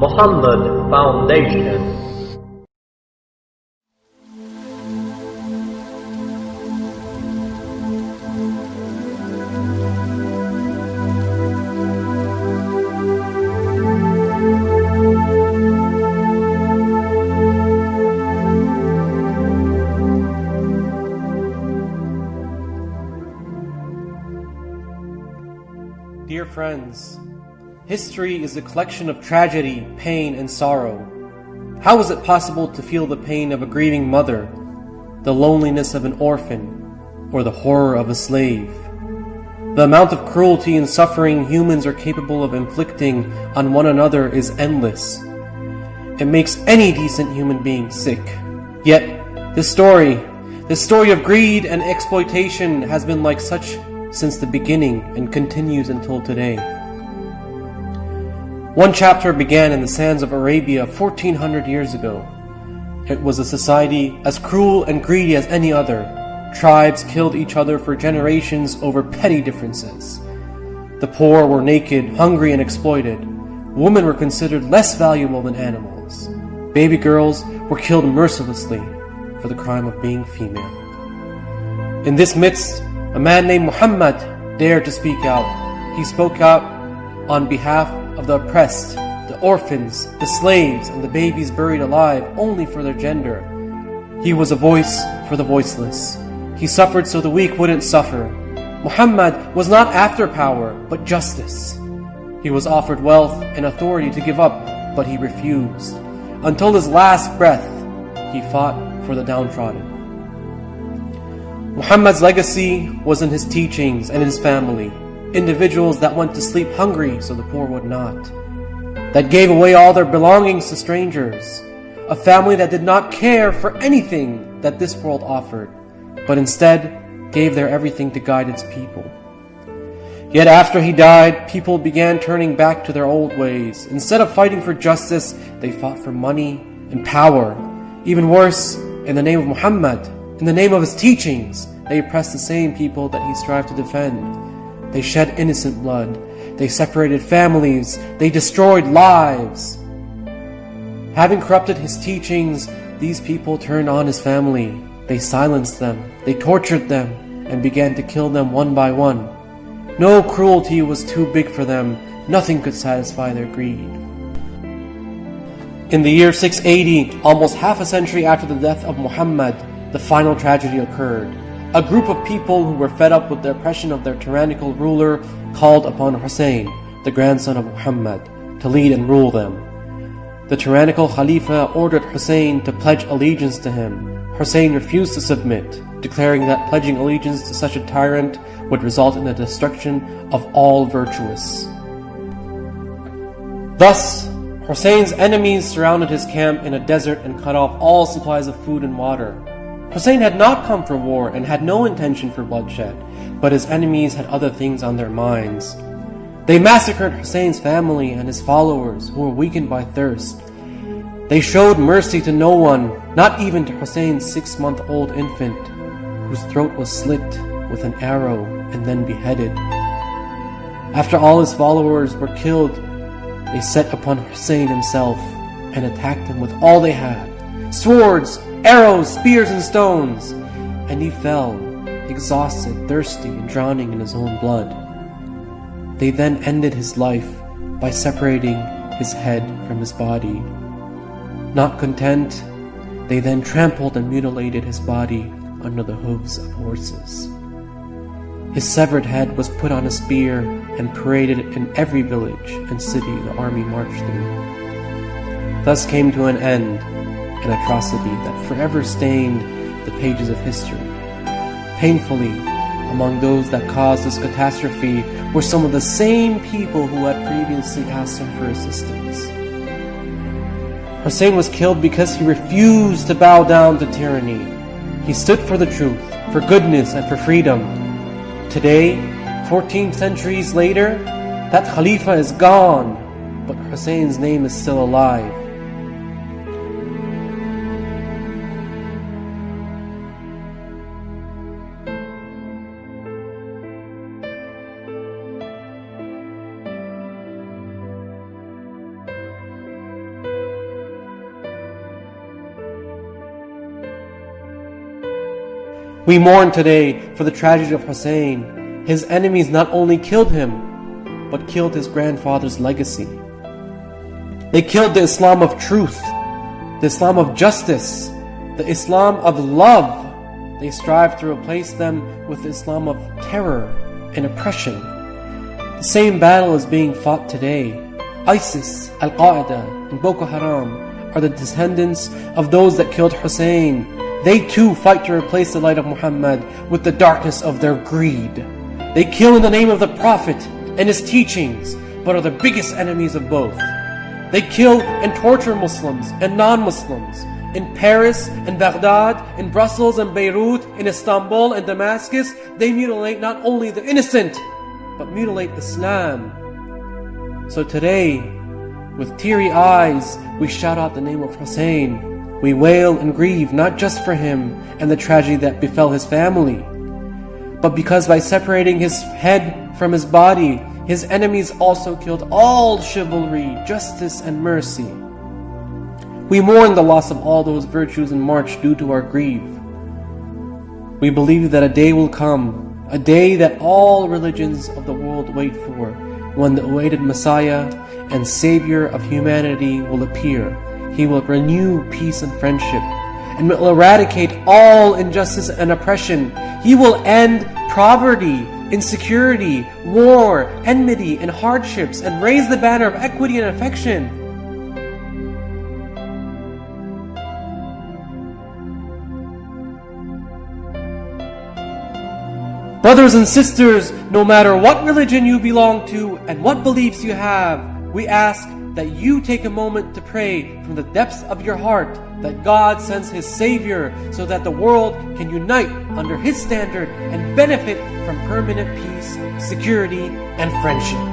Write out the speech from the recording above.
Muhammad Foundation. Dear friends, history is a collection of tragedy, pain, and sorrow. How is it possible to feel the pain of a grieving mother, the loneliness of an orphan, or the horror of a slave? The amount of cruelty and suffering humans are capable of inflicting on one another is endless. It makes any decent human being sick. Yet, this story of greed and exploitation has been like such since the beginning and continues until today. One chapter began in the sands of Arabia 1400 years ago. It was a society as cruel and greedy as any other. Tribes killed each other for generations over petty differences. The poor were naked, hungry, and exploited. Women were considered less valuable than animals. Baby girls were killed mercilessly for the crime of being female. In this midst, a man named Muhammad dared to speak out. He spoke out on behalf of the oppressed, the orphans, the slaves, and the babies buried alive only for their gender. He was a voice for the voiceless. He suffered so the weak wouldn't suffer. Muhammad was not after power, but justice. He was offered wealth and authority to give up, but he refused. Until his last breath, he fought for the downtrodden. Muhammad's legacy was in his teachings and his family. Individuals that went to sleep hungry so the poor would not. That gave away all their belongings to strangers. A family that did not care for anything that this world offered, but instead gave their everything to guide its people. Yet after he died, people began turning back to their old ways. Instead of fighting for justice, they fought for money and power. Even worse, in the name of Muhammad, in the name of his teachings, they oppressed the same people that he strived to defend. They shed innocent blood. They separated families. They destroyed lives. Having corrupted his teachings, these people turned on his family. They silenced them. They tortured them and began to kill them one by one. No cruelty was too big for them. Nothing could satisfy their greed. In the year 680, almost half a century after the death of Muhammad, the final tragedy occurred. A group of people who were fed up with the oppression of their tyrannical ruler called upon Hussein, the grandson of Muhammad, to lead and rule them. The tyrannical Khalifa ordered Hussein to pledge allegiance to him. Hussein refused to submit, declaring that pledging allegiance to such a tyrant would result in the destruction of all virtuous. Thus, Hussein's enemies surrounded his camp in a desert and cut off all supplies of food and water. Hussein had not come for war and had no intention for bloodshed, but his enemies had other things on their minds. They massacred Hussein's family and his followers who were weakened by thirst. They showed mercy to no one, not even to Hussein's 6-month-old infant, whose throat was slit with an arrow and then beheaded. After all his followers were killed, they set upon Hussein himself and attacked him with all they had, swords, arrows, spears, and stones, and he fell, exhausted, thirsty, and drowning in his own blood. They then ended his life by separating his head from his body. Not content, they then trampled and mutilated his body under the hooves of horses. His severed head was put on a spear and paraded in every village and city the army marched through. Thus came to an end an atrocity that forever stained the pages of history. Painfully, among those that caused this catastrophe were some of the same people who had previously asked him for assistance. Hussein was killed because he refused to bow down to tyranny. He stood for the truth, for goodness, and for freedom. Today, 14 centuries later, that Khalifa is gone, but Hussein's name is still alive. We mourn today for the tragedy of Hussein. His enemies not only killed him, but killed his grandfather's legacy. They killed the Islam of truth, the Islam of justice, the Islam of love. They strive to replace them with the Islam of terror and oppression. The same battle is being fought today. ISIS, Al-Qaeda, and Boko Haram are the descendants of those that killed Hussein. They too fight to replace the light of Muhammad with the darkness of their greed. They kill in the name of the Prophet and his teachings, but are the biggest enemies of both. They kill and torture Muslims and non-Muslims. In Paris and Baghdad, in Brussels and Beirut, in Istanbul and Damascus, they mutilate not only the innocent, but mutilate Islam. So today, with teary eyes, we shout out the name of Hussein. We wail and grieve not just for him and the tragedy that befell his family, but because by separating his head from his body, his enemies also killed all chivalry, justice, and mercy. We mourn the loss of all those virtues in March due to our grief. We believe that a day will come, a day that all religions of the world wait for, when the awaited Messiah and Savior of humanity will appear. He will renew peace and friendship, and will eradicate all injustice and oppression. He will end poverty, insecurity, war, enmity, and hardships, and raise the banner of equity and affection. Brothers and sisters, no matter what religion you belong to and what beliefs you have, we ask that you take a moment to pray from the depths of your heart that God sends His Savior so that the world can unite under His standard and benefit from permanent peace, security, and friendship.